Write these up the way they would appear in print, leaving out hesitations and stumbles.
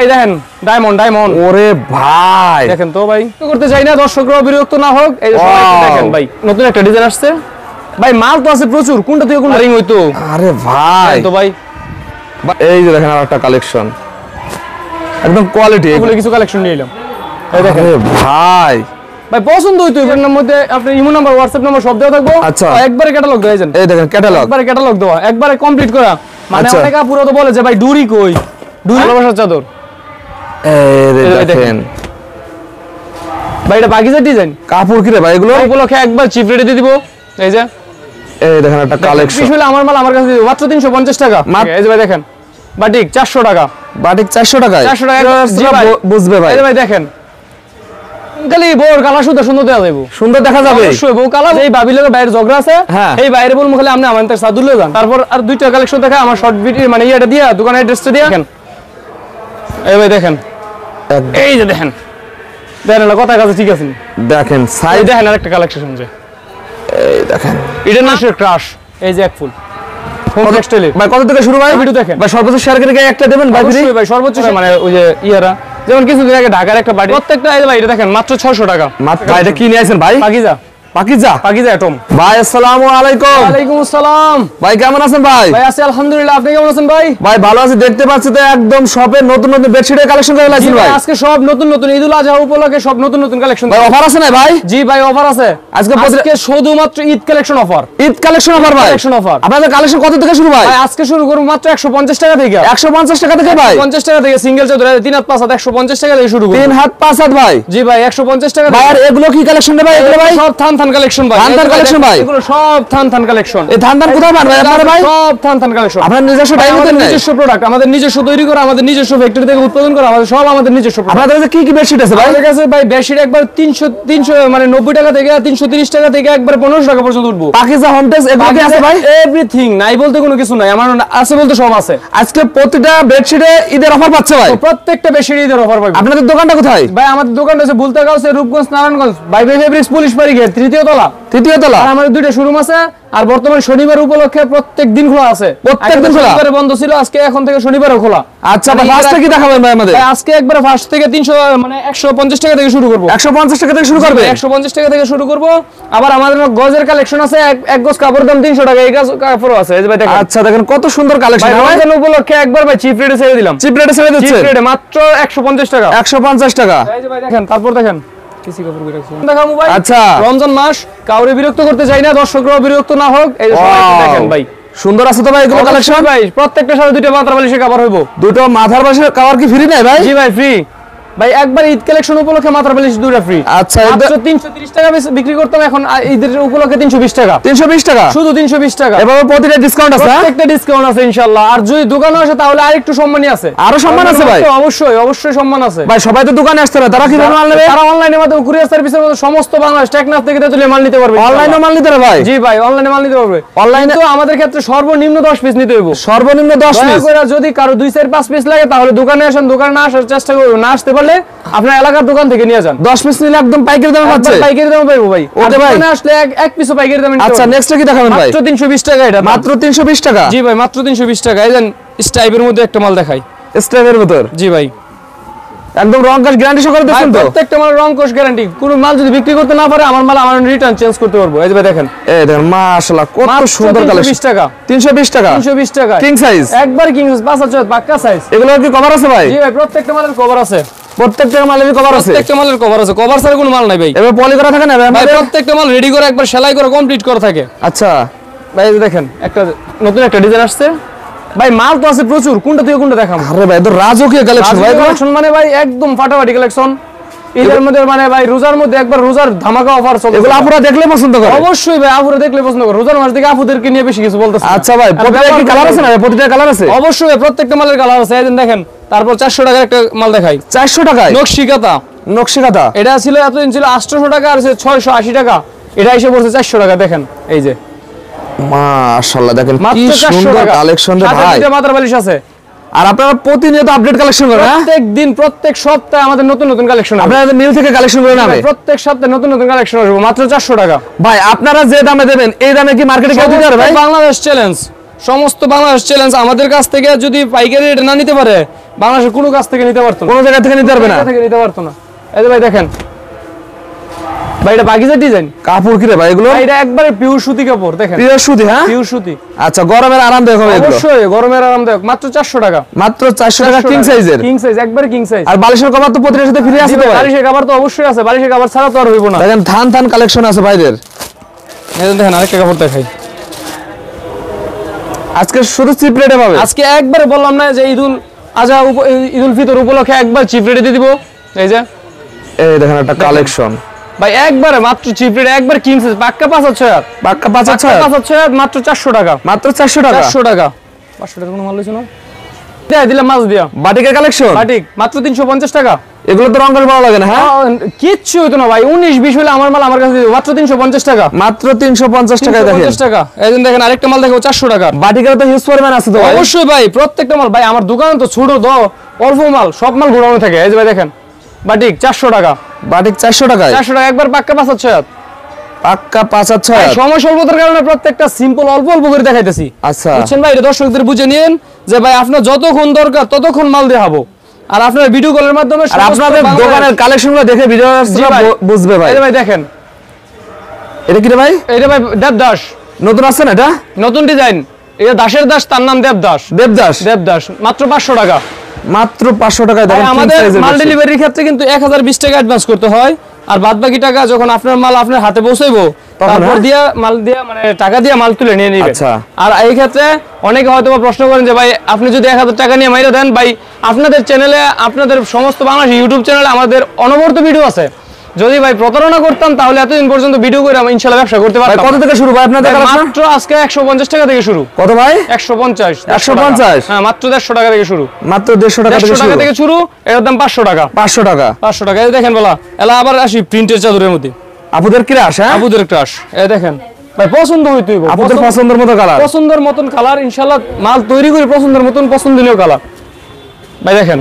এই দেখেন ডায়মন্ড ওরে ভাই দেখেন তো ভাই করতে চাই না দর্শকরা বিরক্ত না হোক এই যে সবাই দেখেন ভাই নতুন একটা ডিজাইন আসছে ভাই মাল তো আছে প্রচুর কোনটা থেকে কোনটা রিং হইতো আরে ভাই তো ভাই এই যে দেখেন আরেকটা কালেকশন একদম কোয়ালিটি এগুলো কিছু কালেকশন নিয়ে এলাম এই দেখেন ভাই ভাই পছন্দ হইতো এর মধ্যে আপনার ইমো নাম্বার হোয়াটসঅ্যাপ নাম্বার সব দেওয়া থাকবো আচ্ছা একবারে ক্যাটালগ দেওয়া যান এই দেখেন ক্যাটালগ দেওয়া একবারে কমপ্লিট করা মানে অনেক আপুরা তো বলে যে ভাই ডুরি কই ডুরি ভালোবাসার চাদর এই দেখেন ভাই এটা বাকিজা ডিজাইন কাপড় কি রে ভাই এগুলো একবার চিপ রেটে দিয়ে দিব এই যে এই দেখেন একটা কালেকশন আসলে আমার মাল আমার কাছে মাত্র 350 টাকা এই যে ভাই দেখেন বাটিক 400 টাকা বাটিক 400 টাকায় 400 টাকা বুঝবে ভাই এই যে ভাই দেখেন খালি বোর কালা সুন্দর দেখা যাবে সুন্দর দেখা যাবে অবশ্যই বউ কালা এই বাবিলের বাইরে ঝগড়া আছে এই বাইরে বলমু খালি আপনি আমাদের সাদুলে যান তারপর আর দুইটা কালেকশন দেখা আমার শর্ট ভিডিও মানে ইয়েটা দিয়া দোকানের অ্যাড্রেসটা দিয়া দেখেন এই ভাই দেখেন এই যে দেখেন দেখেন না কথা কাছে ঠিক আছে দেখেন সাইজ দেখেন আরেকটা কালেকশন আছে এই দেখেন এটা না ক্রাশ এই যে এক ফুল হোম টেক্সটাইল ভাই কত থেকে শুরু ভাই ভিডিও দেখেন ভাই সর্বোচ্চ শেয়ার করে একটা দেবেন ভাই ভাই সর্বোচ্চ মানে ওই যে ইয়ারা যেমন কিছুদিন আগে ঢাকার একটা বাড়ি প্রত্যেকটা এই ভাই এটা দেখেন মাত্র 600 টাকা মাত্র এটা কি নিয়ে আইছেন ভাই পাকিজা আটম ভাই আসসালামু আলাইকুম ওয়া আলাইকুম আসসালাম ভাই কেমন আছেন ভাই ভাই আছি আলহামদুলিল্লাহ আপনি কেমন আছেন ভাই ভাই ভালো আছি দেখতে পাচ্ছি তো একদম শপে নতুন বেডশিটের কালেকশন করে লাইছেন ভাই আজকে সব নতুন ঈদুল আজহা উপলক্ষে সব নতুন কালেকশন ভাই অফার আছে না ভাই জি ভাই অফার আছে আজকে শুধুমাত্র ঈদ কালেকশন অফার ভাই কালেকশন অফার আপনাদের কালেকশন কত থেকে শুরু ভাই আজকে শুরু করব মাত্র 150 টাকা থেকে 150 টাকা থেকে ভাই 50 টাকা থেকে সিঙ্গেল চাদর 3 হাত 5 হাত 150 টাকা থেকে শুরু করব 3 হাত 5 হাত ভাই জি ভাই 150 টাকা ভাই আর এগুলো কি কালেকশন রে ভাই এগুলো ভাই সব থান কালেকশন ভাই কালেকশন ভাই এগুলো সব থান কালেকশন এই থান কোথায় পান ভাই আপনারা ভাই সব থান কালেকশন আপনাদের নিজস্ব আমাদের নিজস্ব প্রোডাক্ট আমাদের নিজস্ব তৈরি করা আমাদের নিজস্ব ফ্যাক্টরি থেকে উৎপাদন করা আমাদের সব আমাদের নিজস্ব আপনাদের কাছে কি বেডশিট আছে ভাই আমাদের কাছে ভাই বেডশিট একবার 300 মানে 90 টাকা থেকে 330 টাকা থেকে একবার 1500 টাকা পর্যন্ত উঠবো পাকিজা হোম টেক্স এগুলো কি আছে ভাই এভরিথিং নাই বলতে কোনো কিছু নাই আমার আছে বলতে সব আছে আজকে প্রতিটা বেডশিটে ঈদের অফার পাচ্ছে ভাই প্রত্যেকটা বেডশিটে ঈদের অফার পাবে আপনাদের দোকানটা কোথায় ভাই আমাদের দোকানটা আছে বুলতাগাঁও রূপগঞ্জ নারায়ণগঞ্জ ভাই ফেব্রিক্স পুলিশ বাড়ি গেট তৃতীয় তলা আর আমাদের দুইটা শোরুম আছে আর বর্তমানে শনিবার উপলক্ষে প্রত্যেক দিন খোলা আছে প্রত্যেকদিন খোলা শনিবারে বন্ধ ছিল আজকে এখন থেকে শনিবারও খোলা আচ্ছা ফার্স্টে কি দেখাবেন ভাই আমাদের আজকে একবার ফার্স্ট থেকে 300 মানে 150 টাকা থেকে শুরু করব 150 টাকা থেকে শুরু করবে 150 টাকা থেকে শুরু করব আবার আমাদের গজের কালেকশন আছে এক গজ কাপড়ের দাম 300 টাকা এই গজ কাপড়ও আছে এই যে ভাই দেখেন আচ্ছা দেখেন কত সুন্দর কালেকশন ভাই রমজান উপলক্ষে একবার ভাই চিপ রেটে ছেড়ে দিলাম চিপ রেটে ছেড়ে দিচ্ছেন চিপ রেটে মাত্র 150 টাকা 150 টাকা এই যে ভাই দেখেন তারপর দেখেন কিছু কাপড় রাখছি দেখামু ভাই আচ্ছা রমজান মাস কাউরে বিরক্ত করতে চাই না দর্শকরাও বিরক্ত না হোক এই যে সবাই দেখেন ভাই সুন্দর আছে তো ভাই এগুলো কালেকশন ভাই প্রত্যেকটা সাথে দুটো মাথার বালিশের কভার হইবো দুটো মাথার বালিশের কভার কি ফ্রি নাই ভাই জি ভাই ফ্রি ভাই একবার ঈদ কালেকশন উপলক্ষে মাথার বালিশ দুটো ফ্রি আচ্ছা মাত্র 330 টাকা বিক্রি করতাম এখন ঈদের উপলক্ষে 320 টাকা 320 টাকা শুধু 320 টাকা এভাবে প্রতিটা ডিসকাউন্ট আছে প্রত্যেকটা ডিসকাউন্ট আছে ইনশাআল্লাহ আর যদি দোকানে আসে তাহলে আরেকটু সম্মানই আছে আরো সম্মান আছে ভাই অবশ্যই সম্মান আছে ভাই সবাই তো দোকানে আসতে না তারা কিভাবে মাল নেবে তারা অনলাইনের মাধ্যমে কুরিয়ার সার্ভিসের মধ্যে সমস্ত বাংলাদেশ টেকনাফ থেকে তুলে মাল নিতে পারবে অনলাইনে মাল নিতে পারবে ভাই জি ভাই অনলাইনে মাল নিতে পারবে অনলাইনে তো আমাদের ক্ষেত্রে সর্বনিম্ন 10 পিস নিতে হইব সর্বনিম্ন 10 পিস করে যদি কারো 2 4 5 পিস লাগে তাহলে দোকানে আসেন দোকানে না আসার চেষ্টা করবেন না আসতে পারলে আপনার এলাকার দোকান থেকে নিয়ে যান 10 পিস নিলে একদম পাইকারি দামে পাচ্ছে পাইকারি দামে পাইবো ভাই ওকে ভাই দোকানে আসলে এক পিসও পাইকারি দামে নিতে আচ্ছা নেক্সট কি দেখাবেন ভাই মাত্র 320 টাকা এটা মাত্র 320 টাকা জি ভাই মাত্র 320 টাকা এই দেন স্টাইপের মধ্যে একটা মাল দেখাই স্টাইপের ভিতর জি ভাই একদম রং কোশ গ্যারান্টি সহকারে দিচ্ছেন তো প্রত্যেকটা মাল রং কোশ গ্যারান্টি কোনো মাল যদি বিক্রি করতে না পারে আমার মাল আমার রিটার্ন চেঞ্জ করতে পারবো এই যে ভাই দেখেন এই দেখেন মাশাআল্লাহ কত সুন্দর কালেকশন 320 টাকা 320 টাকা 320 টাকা কিং সাইজ একবার কিং সাইজ 5 পাক্কা সাইজ এগুলো কি কভার আছে ভাই জি ভাই প্রত্যেকটা মালের কভার আছে প্রত্যেকটা মালেরই কভার আছে প্রত্যেকটা মালের কভার আছে কভার ছাড়া কোনো মাল নাই ভাই এবার পলি করা থাকে না ভাই প্রত্যেকটা মাল রেডি করে একবার সেলাই করে কমপ্লিট করা থাকে আচ্ছা ভাই এই দেখেন একটা নতুন একটা ডিজাইন আসছে ভাই মাল তো আছে প্রচুর কোনটা থেকে কোনটা দেখাবো আরে ভাই তো রাজকীয় কালেকশন ভাই কালেকশন মানে ভাই একদম ফাটাফাটি কালেকশন ঈদের মধ্যে মানে ভাই রোজার মধ্যে একবার রোজার ধামাকা অফার চলছে এগুলো আপুরা দেখলে পছন্দ করে অবশ্যই ভাই আপুরা দেখলে পছন্দ করে রোজার মাস থেকে আপুদেরকে নিয়ে বেশি কিছু বলতেছে আচ্ছা ভাই প্রত্যেকটা কি কালার আছে না প্রতিটা কালার আছে অবশ্যই প্রত্যেকটা মালের কালার আছে এই দেখেন তারপর 400 টাকার একটা মাল দেখাই 400 টাকায় নকশিকাতা এটা ছিল এতদিন ছিল 800 টাকা আর 680 টাকা এটা এসে পড়ছে 400 টাকা দেখেন এই যে মাশাআল্লাহ দেখেন কি সুন্দর কালেকশন রে ভাই এটা মাথার বালিশ আছে আর আপনারা প্রতিনিয়ত আপডেট কালেকশন করেন প্রত্যেক দিন প্রত্যেক সপ্তাহে আমাদের নতুন কালেকশন হবে আপনারা মিল থেকে কালেকশন করে নেবেন প্রত্যেক সপ্তাহে নতুন কালেকশন আসবে মাত্র 400 টাকা ভাই আপনারা যে দামে দেবেন এই দামে কি মার্কেটে কেউ দিতে পারে ভাই বাংলাদেশ চ্যালেঞ্জ সমস্ত বাংলাদেশ চ্যালেঞ্জ আমাদের কাছ থেকে যদি পাইকারি রেট না নিতে পারে বাংলাদেশের কোনো কাছ থেকে নিতে পারতো না, কোনো জায়গা থেকে নিতে পারবে না, থেকে নিতে পারতো না। এই যে ভাই দেখেন ভাই, এটা বাগিচার ডিজাইন। কাপড় কি রে ভাই এগুলো? এটা একবারে পিওর সুতি কাপড়, দেখেন পিওর সুতি। হ্যাঁ পিওর সুতি। আচ্ছা, গরমের আরামদায়ক হবে এগুলো? অবশ্যই গরমের আরামদায়ক। মাত্র 400 টাকা। মাত্র 400 টাকা কিং সাইজের? কিং সাইজ, একবারে কিং সাইজ। আর বালিশের কভার তো প্রতিটার সাথে ফ্রি আছে তো ভাই? বালিশের কভার তো অবশ্যই আছে, বালিশের কভার ছাড়া তো আর হইব না। দেখেন থান থান কালেকশন আছে ভাইদের। এই দেখেন আরেকটা কাপড় দেখাই। আজকে শুধু চিপ রেটে পাবে। আজকে একবারে বললাম না যে ঈদুল আজহা ঈদুল ফিতর উপলক্ষে একবার চিপ রেটে দিয়ে দিব। এই যে এই দেখেন একটা কালেকশন ভাই, একবারে মাত্র চিপ রেটে, একবার কিং সাইজ, পাক্কা 5,000। পাক্কা 5,000 মাত্র 400 টাকা। মাত্র 400 টাকা। 400 টাকা। 500 টাকা কোনো মাল লইছ না? দিলাম মাছ দিয়া। বাটিকের কালেকশন? বাটিক মাত্র 350 টাকা। এগুলো তো রঙের ভালো লাগে না? হ্যাঁ কিচ্ছু হইতো না ভাই, 19-20 হলে আমার মাল আমার কাছে দিও, মাত্র 350 টাকা। মাত্র 350 টাকায় দেখেন। 350 টাকা। এই দেখেন আরেকটা মাল দেখো 400 টাকা। বাটিকের তো হিউজ পরিমাণ আছে তো ভাই? অবশ্যই ভাই, প্রত্যেকটা মাল ভাই আমার দোকানে তো ছোট অল্প মাল, সব মাল গোডাউনে থাকে। এই যে ভাই দেখেন বাটিক 400 টাকা। বাটিক 400 টাকায়? 400 টাকা, একবার পাক্কা 5,000। পাক্কা 5,000। সময় স্বল্পতার কারণে প্রত্যেকটা সিম্পল অল্প অল্প করে দেখাইতেছি। আচ্ছা বুঝছেন ভাই, এটা দর্শকদের বুঝে নিন যে ভাই আপনার যতক্ষণ দরকার ততক্ষণ মাল দেখাবো, আর আপনার ভিডিও কলের মাধ্যমে আর আপনাদের দোকানের কালেকশনগুলো দেখে ভিডিওটা বুঝবে ভাই। এই ভাই দেখেন, এটা কি রে ভাই? এটা ভাই দেবদাস, নতুন আছে না এটা? নতুন ডিজাইন। এটা দাসের দাস, তার নাম দেবদাস। দেবদাস? দেবদাস মাত্র 500 টাকা। মাত্র 500 টাকায় দেখেন। আমাদের মাল ডেলিভারির ক্ষেত্রে কিন্তু 1020 টাকা অ্যাডভান্স করতে হয়, আর বাদ বাকি টাকা যখন আপনার মাল আপনার হাতে পৌঁছাইবো তারপর দিয়া মাল দিয়া মানে টাকা দিয়ে মাল তুলে নিয়ে নিবে। আচ্ছা। আর এই ক্ষেত্রে অনেকে হয়তো প্রশ্ন করেন যে ভাই আপনি যদি 1000 টাকা নিয়ে মাইরা দেন, ভাই আপনাদের চ্যানেলে, আপনাদের সমস্ত বাংলাদেশ ইউটিউব চ্যানেলে আমাদের অনবরত ভিডিও আছে, যদি ভাই প্রতারণা করতাম তাহলে এতদিন পর্যন্ত ভিডিও করে আমি ইনশাআল্লাহ ব্যবসা করতে পারতাম। কত থেকে শুরু ভাই আপনাদের কালেকশন? মাত্র আজকে 150 টাকা থেকে শুরু। কত ভাই? 150। 150? হ্যাঁ মাত্র 150 টাকা থেকে শুরু। মাত্র 150 টাকা থেকে শুরু। এর দাম 500 টাকা। 500 টাকা। 500 টাকা। এই দেখেন বলা এলা আবার আসি প্রিন্টের চাদরের মধ্যে আপুদের ক্রাশ। হ্যাঁ আপুদের ক্রাশ। এই দেখেন ভাই পছন্দ হইতো, আপুদের পছন্দের মতো কালার, পছন্দের মতন কালার ইনশাআল্লাহ মাল তৈরি করে পছন্দের মতন পছন্দনীয় কালার। ভাই দেখেন,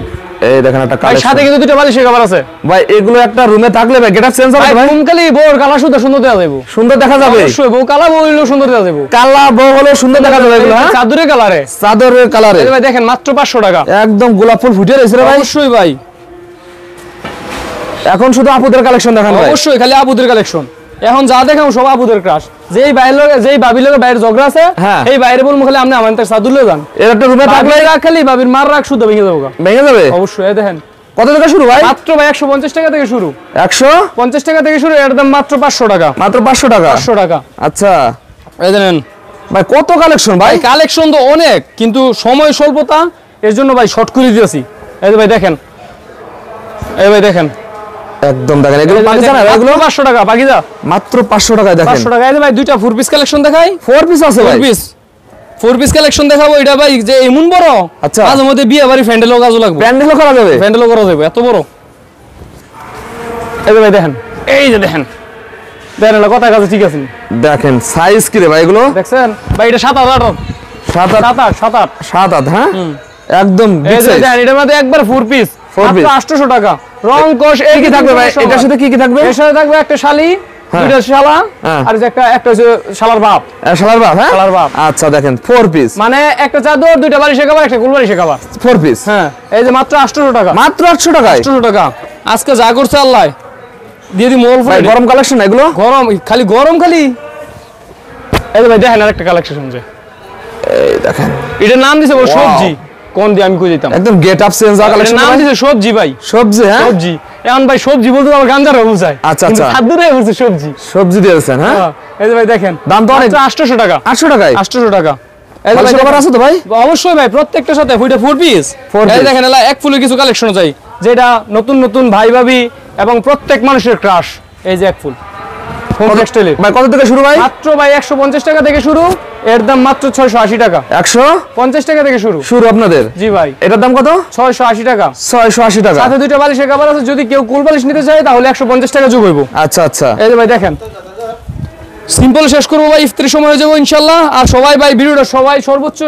এই দেখেন একটা কালেকশন। সাথে কিন্তু দুটো বালিশের কভার আছে ভাই। এগুলো একটা রুমে থাকলে ভাই গেটআপ চেঞ্জ হবে ভাই। কুমকালি বউর কালা সুন্দর সুন্দর দেওয়া যাবে, সুন্দর দেখা যাবে। অবশ্যই বউ কালা বউ হইলেও সুন্দর দেওয়া যাবে, কালা বউ হলেও সুন্দর দেখা যাবে এগুলো। হ্যাঁ চাদরের কালারে, চাদরের কালারে। ভাই দেখেন মাত্র 500 টাকা। একদম গোলাপ ফুল ফুটে রয়েছে রে ভাই। অবশ্যই ভাই, এখন শুধু আপুদের কালেকশন দেখান ভাই। অবশ্যই খালি আপুদের কালেকশন। এখন যা দেখাও সব আপুদের ক্রাশ। যেই বাইরে যেই বাবির লগে বাইরে ঝগড়া আছে, এই বাইরে বলবো খালি আপনি আমাদের সাদুলে যান, এর একটা রুমে থাকলে খালি বাবির মার রাখ শুদ্ধ ভেঙে যাবো। ভেঙে যাবে অবশ্যই। এই দেখেন কত টাকা শুরু ভাই? মাত্র ভাই 150 টাকা থেকে শুরু। 150 টাকা থেকে শুরু। এর দাম মাত্র 500 টাকা। মাত্র 500 টাকা। 500 টাকা। আচ্ছা এই দেখেন ভাই কত কালেকশন ভাই। কালেকশন তো অনেক, কিন্তু সময় স্বল্পতা, এর জন্য ভাই শর্ট করে দিয়েছি। এই যে ভাই দেখেন, এই ভাই দেখেন একদম দেখেন এগুলো পাকিস্তান আর এগুলো 500 টাকা পাকিজা। মাত্র 500 টাকায় দেখেন। 500 টাকা। এই যে ভাই দুইটা 4 পিস কালেকশন দেখাই। 4 পিস আছে ভাই? 4 পিস কালেকশন দেখাবো। এটা ভাই যে এমন বড়, আচ্ছা মাঝে মধ্যে বিয়ে বাড়ি ফ্যান্ডেলও কাজও লাগবে। প্যান্ডেলও করা যাবে? প্যান্ডেলও করা যাবে, এত বড়। এই যে ভাই দেখেন, এই যে দেখেন দেখেন না কথা কাছে ঠিক আছে। দেখেন সাইজ কি রে ভাই এগুলো? দেখছেন ভাই এটা 7-8 7-8। হ্যাঁ একদম বিগ সাইজ। এটার মধ্যে একবার 4 পিস মাত্র 800 টাকা। রং কোশ এই কি থাকবে ভাই? এটার সাথে কি কি থাকবে? এর সাথে থাকবে একটা শালি, দুইটা শালা, আর যে একটা হচ্ছে শালার বাপ। শালার বাপ? হ্যাঁ শালার বাপ। আচ্ছা দেখেন 4 পিস, মানে একটা চাদর, দুইটা বালিশের কভার, একটা কুল বালিশের কভার। 4 পিস। হ্যাঁ এই যে মাত্র 800 টাকা। মাত্র 800 টাকায়? 800 টাকা। আজকে যা করছে আল্লাহ দিয়ে দি মোল ভাই। গরম কালেকশন এগুলো? গরম খালি গরম খালি। এই যে ভাই দেখেন আরেকটা কালেকশন শুনছে। এই দেখেন এটার নাম দিছে ও সবজি। কোন দিয়ে আমি কই দিতাম? একদম গেট আপ চেঞ্জ কালেকশন। নাম দিছে সবজি ভাই। সবজি? হ্যাঁ সবজি। এখন ভাই সবজি বলতে আমার গাঞ্জার বুঝায়। আচ্ছা আচ্ছা, খাদ্যরে বলছে সবজি। সবজি দিয়েছেন? হ্যাঁ এই যে ভাই দেখেন দাম তো অনেক। 800 টাকা। 800 টাকায়? 800 টাকা। এই ভাই সবার আছে তো ভাই? অবশ্যই ভাই, প্রত্যেকটার সাথে 4 পিস। এই দেখেন এলা এক ফুলের কিছু কালেকশন চাই, যেটা নতুন নতুন ভাই ভাবি এবং প্রত্যেক মানুষের ক্রাশ। এই যে এক ফুল ভাই কত থেকে শুরু ভাই? মাত্র ভাই 150 টাকা থেকে শুরু। এর দাম মাত্র 680 টাকা। 150 টাকা থেকে শুরু আপনাদের? জি ভাই। এটার দাম কত? 680 টাকা। 680 টাকা। সাথে দুইটা বালিশের কভার আছে, যদি কেউ কুল বালিশ নিতে চায় তাহলে 150 টাকা যোগ হইব। আচ্ছা আচ্ছা। এই যে ভাই দেখেন সিম্পল শেষ করবো ভাই, ইফতারি সময় হয়ে যাবো ইনশাআল্লাহ। আর সবাই ভাই ভিডিওটা সবাই সর্বোচ্চ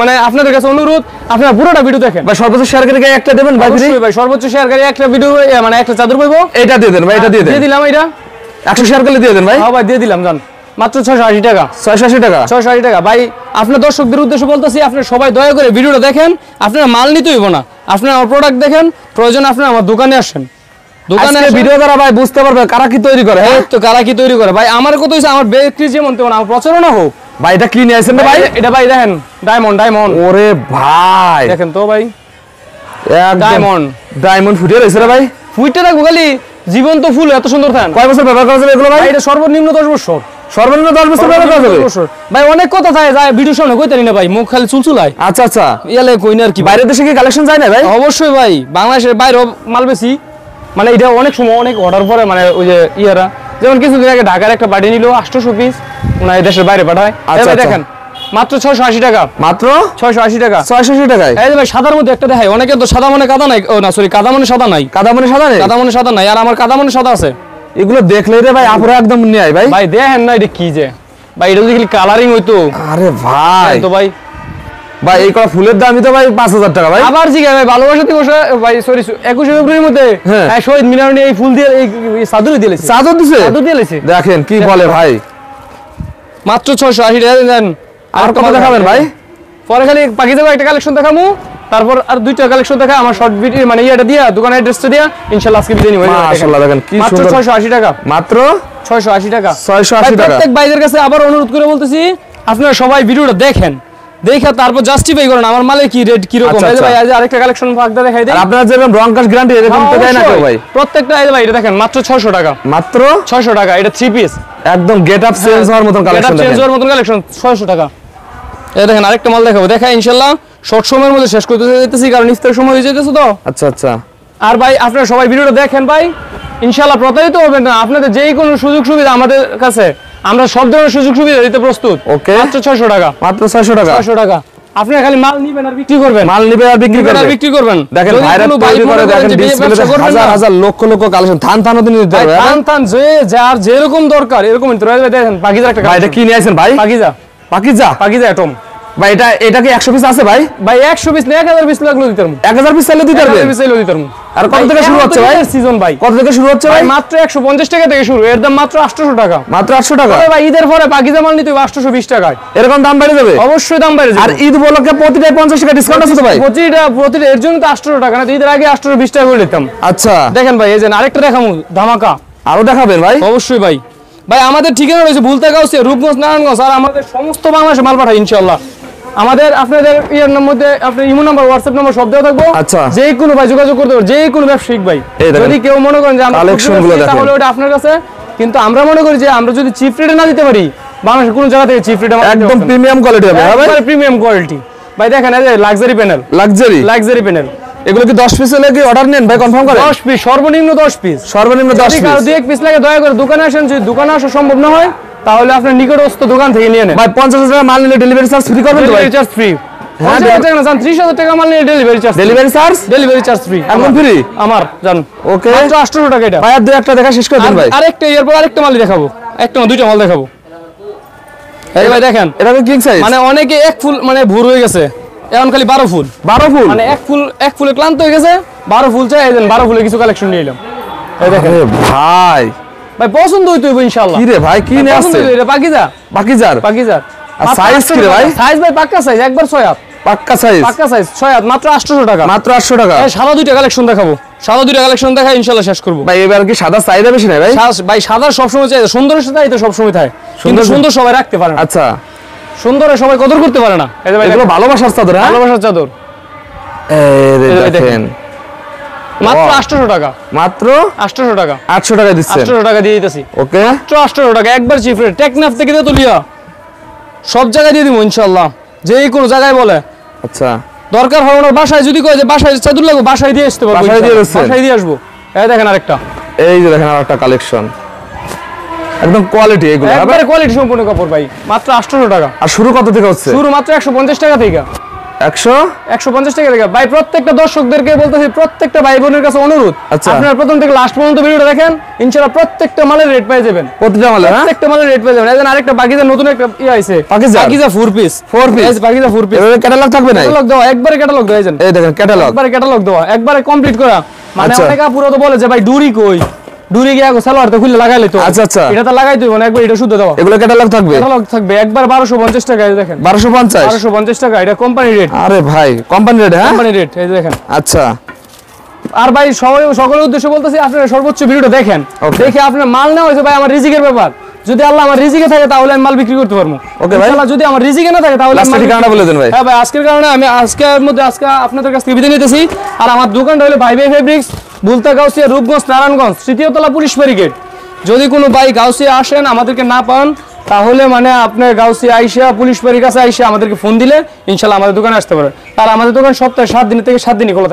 মানে আপনাদের কাছে অনুরোধ, আপনারা পুরোটা ভিডিও দেখেন ভাই। সর্বোচ্চ শেয়ার করে একটা দেবেন ভাই? ভাই সর্বোচ্চ শেয়ার করে একটা ভিডিও মানে একটা চাদর পাইবো। এটা দিয়ে দেন ভাই, এটা দিয়ে দেন। দিয়ে দিলাম। এটা 100 শেয়ার করলে দিয়ে দেন ভাই। হ্যাঁ ভাই দিয়ে দিলাম। জান মাত্র 680 টাকা। 680 টাকা, 680 টাকা। ভাই আপনার দর্শকদের উদ্দেশ্যে বলতেছি, আপনারা সবাই দয়া করে ভিডিওটা দেখেন। আপনারা মাল নিতে হইব না, আপনারা আমার প্রোডাক্ট দেখেন, প্রয়োজন আপনারা আমার দোকানে আসেন। দোকানে ভিডিও দ্বারা ভাই বুঝতে পারবে কারা কি তৈরি করে। হ্যাঁ তো কারা কি তৈরি করে ভাই, আমার কত হইছে, আমার বিক্রি যেমন তেমন আমার প্রচারণা হোক। ভাই এটা কি নিয়ে আসেন ভাই? এটা ভাই দেখেন ডায়মন্ড, ডায়মন্ড। ওরে ভাই দেখেন তো ভাই ডায়মন্ড, ডায়মন্ড ফুটিয়ে রয়েছে রে ভাই। ফুইটটা দেখো খালি, জীবন্ত ফুল এত সুন্দর থান। কয় বছর ব্যবহার করা যাবে এগুলো ভাই? এটা সর্বনিম্ন 10 বছর। সর্বনিম্ন 10 বছর ব্যবহার করা যাবে ভাই। অনেক কথা থাকে যায় ভিডিও শুনে কইতারি না ভাই, মুখ খালি চুলচুলায়। আচ্ছা আচ্ছা, ইয়ালে কই না আর কি। বাইরের দেশে কি কালেকশন যায় না ভাই? অবশ্যই ভাই, বাংলাদেশের বাইরে মাল বেশি। মানে এটা অনেক সময় অনেক অর্ডার পরে, মানে ওই যে ইয়ারা যেমন কিছুদিন আগে ঢাকার একটা পার্টি নিল 800 পিস, ওনা এই দেশের বাইরে পাঠায়। আচ্ছা দেখেন মাত্র 680 টাকা, মাত্র 680 টাকা, 680 টাকায়। এই যে ভাই সাদার মধ্যে একটা দেখাই, অনেকে তো সাদা মনে কাদা নাই, ও না সরি কাদা মনে সাদা নাই। কাদা মনে সাদা নেই? কাদা মনে সাদা নাই, আর আমার কাদা মনে সাদা আছে। এগুলো দেখলে রে ভাই আপুরা একদম নিয়ে আয় ভাই। ভাই দেখেন না এটা কি যে ভাই, এটা যদি কালারিং হইতো। আরে ভাই তো ভাই, ভাই এই কটা ফুলের দামই তো ভাই 5000 টাকা ভাই। আবার জি ভাই ভালোবাসা দিবস ভাই, সরি 21 ফেব্রুয়ারির মধ্যে হ্যাঁ শহীদ মিনারে এই ফুল দিয়ে এই চাদর দিয়েছে। চাদর দিছে? চাদর দিয়েছে দেখেন কি বলে ভাই। মাত্র 680 টাকা দেন। আর কত দেখাবেন ভাই? পরে খালি বাকি যাবো একটা কালেকশন দেখামু, তারপর আর দুইটা কালেকশন দেখা আমার শর্ট ভিডিও মানে এটা দিয়া দোকানের অ্যাড্রেসটা দিয়া ইনশাআল্লাহ আজকে ভিডিও নিব। মাশাআল্লাহ দেখেন কি সুন্দর। মাত্র 680 টাকা, মাত্র 680 টাকা, 680 টাকা। প্রত্যেক ভাইদের কাছে আবার অনুরোধ করে বলতেছি, আপনারা সবাই ভিডিওটা দেখেন, দেখে তারপর জাস্টিফাই করেন আমার মালে কি রেট কি রকম। এই যে ভাই আজ আরেকটা কালেকশন ফাঁকদা দেখাই দেই। আর আপনারা যেরকম রং কাজ গ্যারান্টি এরকম তো দেয় না কেউ ভাই। প্রত্যেকটা এই যে ভাই এটা দেখেন মাত্র 600 টাকা, মাত্র 600 টাকা। এটা 3 পিস একদম গেট আপ চেঞ্জ হওয়ার মতন কালেকশন, গেট আপ চেঞ্জ হওয়ার মতন কালেকশন 600 টাকা। এই দেখেন আরেকটা মাল দেখাবো, দেখা ইনশাআল্লাহ শর্ট সময়ের মধ্যে শেষ করতে যাইতেছি, কারণ ইফতারের সময় হয়ে যাইতেছে তো। আচ্ছা আচ্ছা। আর ভাই আপনারা সবাই ভিডিওটা দেখেন ভাই, ইনশাআল্লাহ প্রতারিত হবেন না। আপনাদের যেই কোনো সুযোগ সুবিধা আমাদের কাছে, আমরা সব ধরনের সুযোগ সুবিধা দিতে প্রস্তুত। ওকে, মাত্র 600 টাকা, মাত্র 600 টাকা, 600 টাকা। আপনারা খালি মাল নিবেন আর বিক্রি করবেন, মাল নিবেন আর বিক্রি করবেন, বিক্রি করবেন। দেখেন ভাইরা তৈরি করে, দেখেন ডিসপ্লেতে হাজার হাজার লক্ষ লক্ষ কালেকশন, থান থান দিন দিতে হবে। থান থান যে যার যেরকম দরকার এরকম নিতে হবে। দেখেন পাকিজা একটা, ভাই এটা কি নিয়ে আইছেন ভাই? পাকিজা, পাকিজা, পাকিজা অ্যাটম। ভাই এটা কি 100 পিস আছে ভাই? ভাই 100 পিস না 1000 পিস লাগলো দিতে পারবো। 1000 পিস চাইলে দিতে পারবেন? 1000 পিস চাইলে দিতে পারবো। আর কত থেকে শুরু হচ্ছে ভাই সিজন? ভাই কত থেকে শুরু হচ্ছে ভাই? মাত্র 150 টাকা থেকে শুরু, এর দাম মাত্র 800 টাকা, মাত্র 800 টাকা। ভাই ঈদের পরে পাকিজা মাল নিতে হবে 820 টাকায়। এরকম দাম বেড়ে যাবে? অবশ্যই দাম বেড়ে যাবে। আর ঈদ উপলক্ষে প্রতিটায় 50 টাকা ডিসকাউন্ট আছে তো ভাই? প্রতিটা এর জন্য তো 800 টাকা না, ঈদের আগে 820 টাকা করে দিতাম। আচ্ছা দেখেন ভাই এই যে আরেকটা দেখামু ধামাকা। আরো দেখাবেন ভাই? অবশ্যই ভাই। ভাই আমাদের ঠিকানা রয়েছে ভুলতাগাঁও, রূপগঞ্জ, নারায়ণগঞ্জ, আর আমাদের সমস্ত বাংলাদেশে মাল পাঠাই ইনশাআল্লাহ। আমাদের আপনাদের ইয়ের মধ্যে আপনার ইমো নাম্বার, হোয়াটসঅ্যাপ নাম্বার সব দেওয়া থাকবো। আচ্ছা, যে কোনো ভাই যোগাযোগ করতে পারবে, যে কোনো ব্যবসায়িক ভাই। যদি কেউ মনে করেন যে আমরা কালেকশনগুলো দেখেন, তাহলে ওটা আপনার কাছে। কিন্তু আমরা মনে করি যে আমরা যদি চিপ রেটে না দিতে পারি, বাংলাদেশের কোনো জায়গা থেকে চিপ রেটে একদম প্রিমিয়াম কোয়ালিটি হবে। হ্যাঁ ভাই প্রিমিয়াম কোয়ালিটি। ভাই দেখেন এই যে লাক্সারি প্যানেল, লাক্সারি প্যানেল। এগুলো কি 10 পিস হলে কি অর্ডার নেন ভাই? কনফার্ম করেন? 10 পিস, সর্বনিম্ন 10 পিস, সর্বনিম্ন 10 পিস। যদি 2 পিস লাগে দয়া করে দোকানে আসেন, যদি দোকানে আসা সম্ভব না হয় তাহলে আপনার নিকটস্থ দোকান থেকে নিয়ে নেন। ভাই 50,000 টাকা মাল নিলে ডেলিভারি চার্জ ফ্রি করবেন তো ভাই? Delivery charge free. 50,000 টাকা না জান, 30,000 টাকা মাল নিলে ডেলিভারি চার্জ ফ্রি একদম ফ্রি আমার জান। ওকে, মাত্র 800 টাকা এটা। ভাই আর দুই একটা দেখা শেষ করে দিন ভাই। আরেকটা এরপর আরেকটা মাল দেখাবো, একটা না দুইটা মাল দেখাবো। এই ভাই দেখেন এটা কি কিং সাইজ? মানে অনেকে এক ফুল মানে ভুর হয়ে গেছে, এখন খালি 12 ফুল, 12 ফুল মানে এক ফুলে ক্লান্ত হয়ে গেছে, 12 ফুল চাই। এই দেন 12 ফুলে কিছু কালেকশন নিয়ে এলাম। এই দেখেন ভাই, ভাই পছন্দ হইতো ইনশাআল্লাহ। কি রে ভাই কি নিয়ে আসছে? এটা পাকিজা, পাকিজার। আর সাইজ কি রে ভাই? সাইজ ভাই পাক্কা সাইজ, একবার 6 হাত, পাক্কা সাইজ 6 হাত, মাত্র 800 টাকা, মাত্র 800 টাকা। এই সাদা দুইটা কালেকশন দেখাবো, সাদা দুইটা কালেকশন দেখাই ইনশাআল্লাহ শেষ করব। ভাই এবার কি সাদা চাহিদা বেশি নাই ভাই? ভাই সাদা সব সময় চাই, সুন্দরের সাথে এটা সব সময় থাকে, কিন্তু সুন্দর সবাই রাখতে পারে না। আচ্ছা, সুন্দরে সবাই কদর করতে পারে না। এই যে ভাই এগুলো ভালোবাসার চাদর। হ্যাঁ ভালোবাসার চাদর। এই দেখেন মাত্র 800 টাকা, মাত্র 800 টাকা, 800 টাকা দিচ্ছেন। 800 টাকা দিয়ে দিতেছি। ওকে, মাত্র 800 টাকা, একবার চিপ রেট, টেকনাফ থেকে দিয়ে তুলিয়া সব জায়গায় দিয়ে দিব ইনশাআল্লাহ, যে কোনো জায়গায় বলে। আচ্ছা, দরকার হবে না বাসায় যদি কয় যে বাসায় চাদর লাগবে, বাসায় দিয়ে আসতে পারবো, বাসায় দিয়ে আসবো। এই দেখেন আরেকটা, এই যে দেখেন আরেকটা কালেকশন, একদম কোয়ালিটি এগুলো, একবারে কোয়ালিটি সম্পূর্ণ কাপড় ভাই, মাত্র 800 টাকা। আর শুরু কত থেকে হচ্ছে? শুরু মাত্র 150 টাকা থেকে, 150 টাকা থেকে। ভাই প্রত্যেকটা দর্শকদেরকে বলতেছি, প্রত্যেকটা ভাই বোনের কাছে অনুরোধ, আপনারা প্রথম থেকে লাস্ট পর্যন্ত ভিডিওটা দেখেন, ইনশাআল্লাহ প্রত্যেকটা মালের রেট পেয়ে যাবেন, প্রতিটা মালের, প্রত্যেকটা মালের রেট পেয়ে যাবেন। এই আরেকটা বাকিজা নতুন একটা আইছে, পাকিজা 4 পিস, বাকিজা 4 পিস। এর ক্যাটালগ থাকবে না? ক্যাটালগ দাও, একবারে ক্যাটালগ দাও। এই দেখেন ক্যাটালগ, একবারে ক্যাটালগ দাও, একবারে কমপ্লিট করা। মানে অনেক আপুরা তো বলে যে ভাই ডুরি কই, ডুরি গিয়া সালোয়ারতে খুলে লাগাইলে তো আচ্ছা আচ্ছা এটা তো লাগাই দিই না একবার এটা শুদ্ধ দাও এগুলো ক্যাটালগ থাকবে ক্যাটালগ থাকবে একবার 1250 টাকা এই দেখেন 1250 1250 টাকা এটা কোম্পানি রেট আরে ভাই কোম্পানি রেট হ্যাঁ কোম্পানি রেট এই দেখেন আচ্ছা আর ভাই সকলের উদ্দেশ্য বলতেছি আপনারা সর্বোচ্চ ভিডিওটা দেখেন দেখে আপনার মাল নেওয়া হয়েছে ভাই আমার রিজিকের ব্যাপার যদি আল্লাহ আমার রিজিকে থাকে তাহলে আমি মাল বিক্রি করতে পারবো ওকে ভাই ইনশাআল্লাহ যদি আমার রিজিকে না থাকে তাহলে লাস্ট ঠিকানাটা বলে দেন ভাই হ্যাঁ ভাই আজকের কারণে আমি আজকের মধ্যে আজকে আপনাদের কাছ থেকে বিদায় নিতেছি আর আমার দোকানটা হলো ভাই ভাই ফেব্রিক্স বুলতা গাউসিয়া রূপগঞ্জ নারায়ণগঞ্জ তৃতীয় তলা পুলিশ ব্যারিকেড যদি কোনো ভাই গাউসিয়া আসেন আমাদেরকে না পান তাহলে মানে আপনি গাউসিয়া আইসা পুলিশ বাড়ির কাছে আইসা আমাদেরকে ফোন দিলে ইনশাআল্লাহ আমাদের দোকানে আসতে পারেন আর আমাদের দোকান সপ্তাহে 7 দিন থেকে 7 দিনই খোলা থাকে।